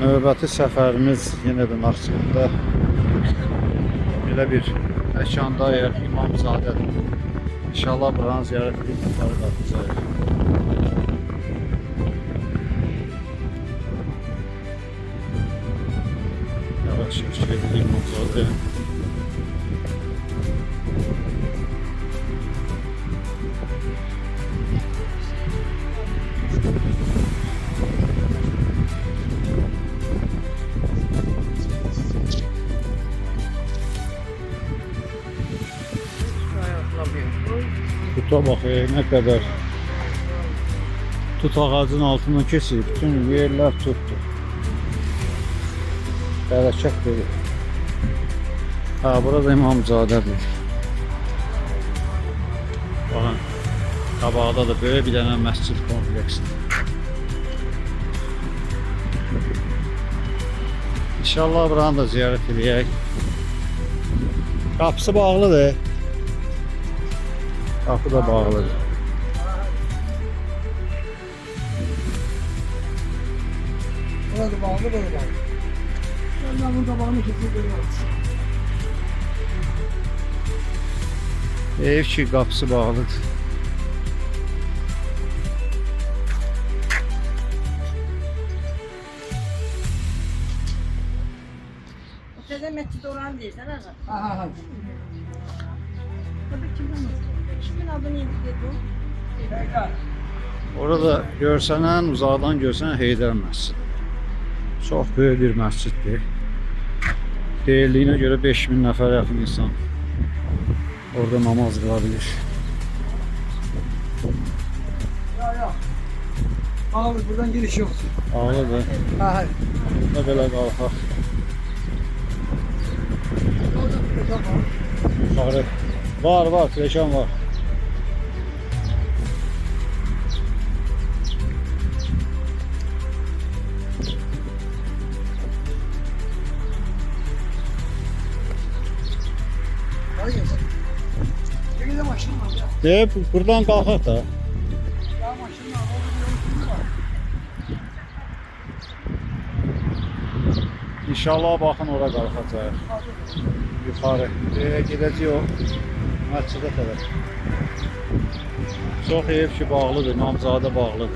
Növbəti səfərimiz yenə də Naxçıvanda belə bir məkandayıq, İmamzadədir. İnşallah buranı ziyarət edib yuxarı qalxacağıq. Yavaş-yavaş gedik İmamzadəyə. Tuta bak ne kadar. Tut ağacın altından kesip bütün yerler tuttu. Bərəkət böyle. Ha, burada İmamzadədir. Bakın, qabağda da böyle bir dənə məscid kompleksi. İnşallah buranı da ziyarət edək. Qapısı bağlıdır. Kapı da bağlıdır. Burası bağlı böyle bağlı. Ben burada bağlı kesin görüyorum. Ev ki qapısı bağlıdır. Otelde mescid olan değilsen ağa. Ha. Tabii kimden nasıl? Kimin adı neydi dedi o? Orada görsənən, uzaqdan görsənən Heydər məscid. Çox böyük bir məsciddir. Deyildiyinə görə 5000 nəfər yaxın insan orada namaz qılabilir. Ya. Abi buradan giriş yok. Ağlıdır. Ha. Ne belə qalxaq. Yuxarı. Var, treşan var. Hadi gel. Çekil de maşın var ya. Buradan qalxaq da. Ya maşın var. Orada var. İnşallah baxın ora qalxacaq. Yuxarı. Gedəcək o məscidə tərəf. Çox ev ki bağlıdır, İmamzadə bağlıdır.